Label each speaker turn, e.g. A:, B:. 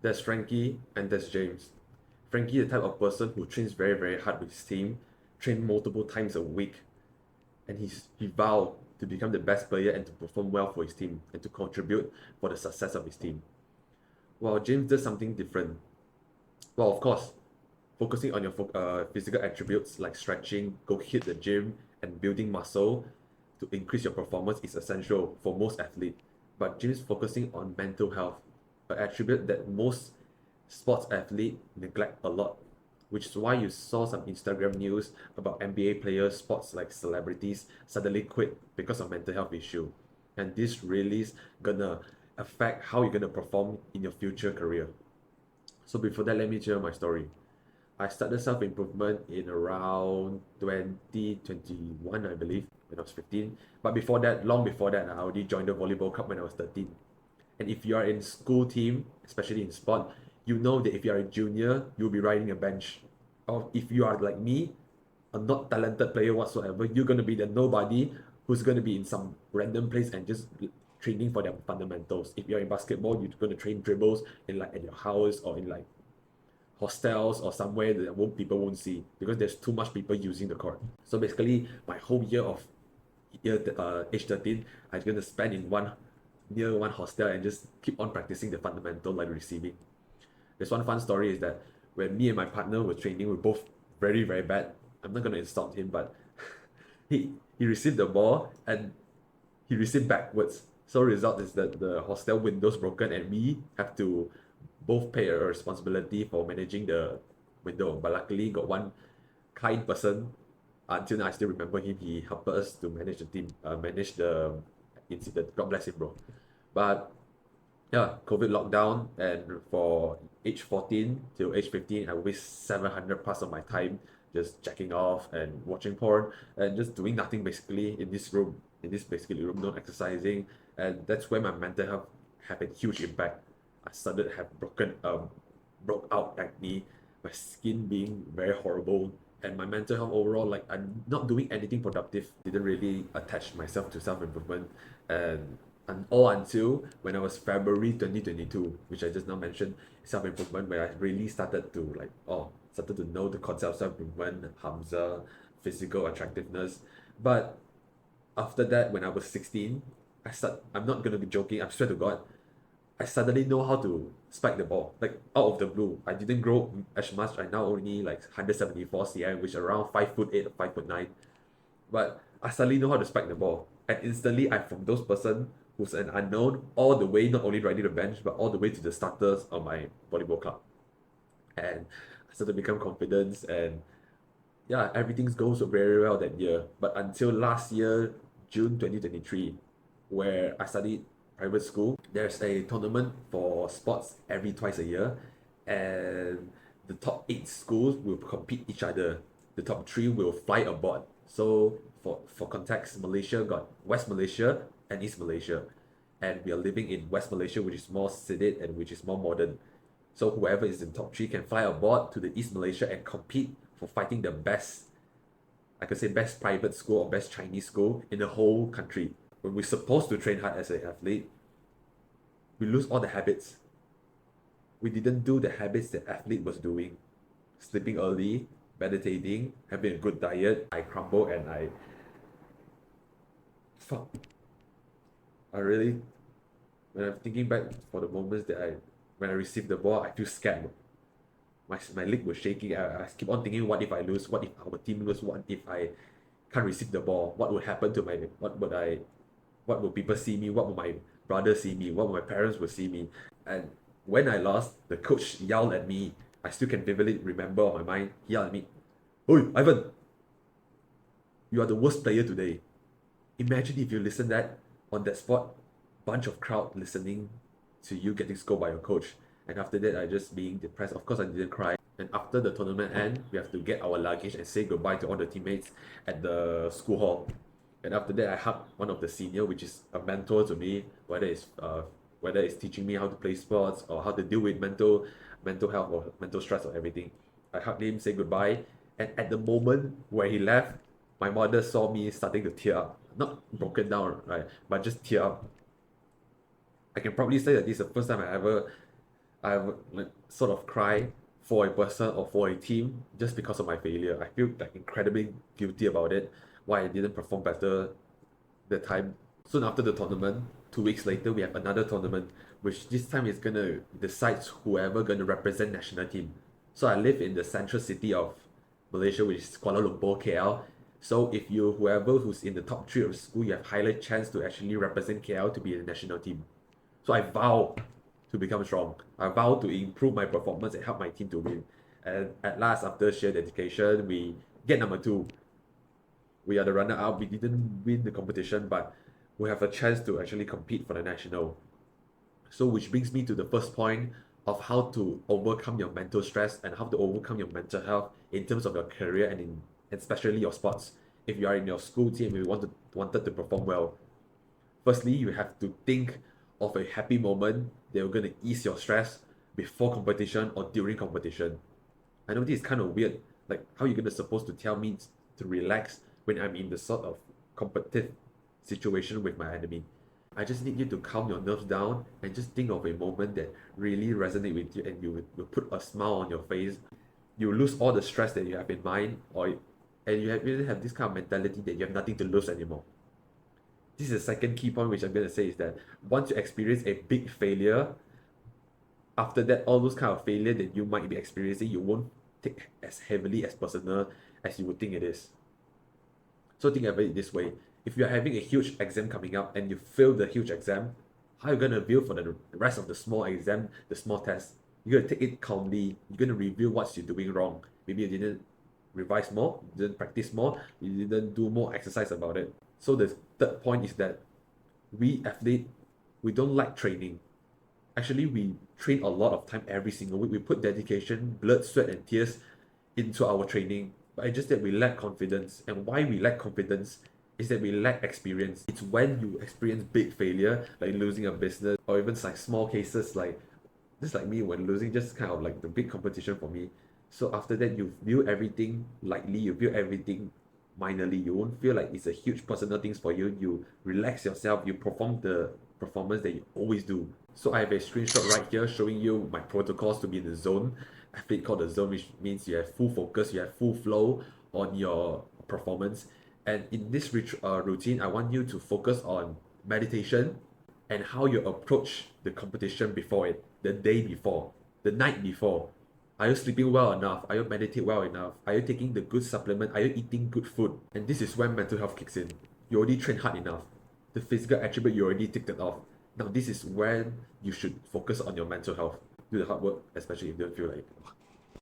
A: There's Frankie and there's James. Frankie, the type of person who trains very, very hard with his team, train multiple times a week, and he vowed to become the best player and to perform well for his team and to contribute for the success of his team. While James does something different. Well, of course, focusing on your physical attributes like stretching, go hit the gym, and building muscle to increase your performance is essential for most athletes. But James focusing on mental health, an attribute that most sports athletes neglect a lot, which is why you saw some Instagram news about NBA players, sports like celebrities suddenly quit because of mental health issue. And this really is gonna affect how you're gonna perform in your future career. So before that, let me share my story. I started self-improvement in around 2021, I believe, when I was 15. But before that, long before that, I already joined the volleyball club when I was 13. And if you are in school team, especially in sport, you know that if you are a junior, you'll be riding a bench. Or if you are like me, a not talented player whatsoever, you're going to be the nobody who's going to be in some random place and just training for their fundamentals. If you're in basketball, you're going to train dribbles in like at your house or in like hostels or somewhere that people won't see because there's too much people using the court. So basically, my whole year of age 13, I'm going to spend in near one hostel and just keep on practicing the fundamental like receiving. There's one fun story is that when me and my partner were training, we're both very, very bad. I'm not going to insult him, but he received the ball and he received backwards. So result is that the hostel window's broken and we have to both pay a responsibility for managing the window. But luckily got one kind person, until now I still remember him, he helped us to manage the team, manage the incident. God bless him, bro. But yeah, COVID lockdown, and for age 14 till age 15, I waste 700 plus of my time just checking off and watching porn and just doing nothing basically in this room, not exercising. And that's where my mental health had a huge impact. I started to have broke out acne, my skin being very horrible, and my mental health overall, like I'm not doing anything productive, didn't really attach myself to self-improvement. And all until when I was February 2022, which I just now mentioned, self-improvement, where I really started to started to know the concept of self-improvement, Hamza, physical attractiveness. But after that, when I was 16, I'm not gonna be joking, I swear to God, I suddenly know how to spike the ball, like out of the blue. I didn't grow as much. I now only like 174 cm, which is around 5'8" or 5'9". But I suddenly know how to spike the ball. And instantly, I'm from those person who's an unknown all the way, not only riding the bench, but all the way to the starters of my volleyball club. And I started to become confident, and yeah, everything goes very well that year. But until last year, June 2023, where I studied private school, there's a tournament for sports every twice a year, and the top 8 schools will compete each other. The top 3 will fly abroad. So for context, Malaysia got West Malaysia and East Malaysia, and we are living in West Malaysia, which is more sedated and which is more modern. So whoever is in top 3 can fly aboard to the East Malaysia and compete for fighting the best, I could say best private school or best Chinese school in the whole country. When we're supposed to train hard as an athlete, we lose all the habits. We didn't do the habits that athlete was doing. Sleeping early, meditating, having a good diet. I crumble and fuck. I really, when I'm thinking back for the moments when I received the ball, I feel scared. My leg was shaking. I keep on thinking, what if I lose? What if our team lose? What if I can't receive the ball? What would happen to what would people see me? What would my brother see me? What would my parents would see me? And when I lost, the coach yelled at me. I still can vividly remember on my mind. He yelled at me, "Oi, Ivan, you are the worst player today." Imagine if you listen that on that spot, bunch of crowd listening to you getting scolded by your coach. And after that, I just being depressed. Of course, I didn't cry. And after the tournament end, we have to get our luggage and say goodbye to all the teammates at the school hall. And after that, I hugged one of the senior, which is a mentor to me, whether it's teaching me how to play sports or how to deal with mental health or mental stress or everything. I hugged him, say goodbye, and at the moment where he left, my mother saw me starting to tear up, not broken down, right, but just tear up. I can probably say that this is the first time I would like sort of cry for a person or for a team just because of my failure. I feel like incredibly guilty about it, why I didn't perform better that time. Soon after the tournament, 2 weeks later, we have another tournament, which this time is gonna decide whoever gonna represent national team. So I live in the central city of Malaysia, which is Kuala Lumpur, KL. So if you whoever who's in the top three of the school, you have higher chance to actually represent KL to be in the national team. So I vow to become strong. I vow to improve my performance and help my team to win. And at last, after sheer dedication, we get number two. We are the runner up. We didn't win the competition, but we have a chance to actually compete for the national. So, which brings me to the first point of how to overcome your mental stress and how to overcome your mental health in terms of your career and especially your sports. If you are in your school team and you wanted to perform well, firstly, you have to think of a happy moment that are going to ease your stress before competition or during competition. I know this is kind of weird. Like, how you going to supposed to tell me to relax when I'm in the sort of competitive situation with my enemy? I just need you to calm your nerves down and just think of a moment that really resonate with you and you will put a smile on your face. You lose all the stress that you have in mind, and you really have this kind of mentality that you have nothing to lose anymore. This is the second key point which I'm going to say is that once you experience a big failure, after that, all those kind of failure that you might be experiencing, you won't take as heavily as personal as you would think it is. So think about it this way. If you're having a huge exam coming up and you fail the huge exam, how are you going to review for the rest of the small exam, the small test? You're going to take it calmly. You're going to review what you're doing wrong. Maybe you didn't revise more, you didn't practice more, you didn't do more exercise about it. So the third point is that we athlete, we don't like training. Actually, we train a lot of time every single week. We put dedication, blood, sweat, and tears into our training. But it's just that we lack confidence. And why we lack confidence is that we lack experience. It's when you experience big failure, like losing a business, or even like small cases like just like me when losing just kind of like the big competition for me. So after that, you view everything lightly, you view everything minorly. You won't feel like it's a huge personal things for you. You relax yourself, you perform the performance that you always do. So I have a screenshot right here showing you my protocols to be in the zone. I have it called the zone, which means you have full focus, you have full flow on your performance. And in this routine, I want you to focus on meditation and how you approach the competition before it, the day before, the night before. Are you sleeping well enough? Are you meditate well enough? Are you taking the good supplement? Are you eating good food? And this is when mental health kicks in. You already trained hard enough. The physical attribute you already ticked it off. Now this is when you should focus on your mental health. Do the hard work, especially if you don't feel like it.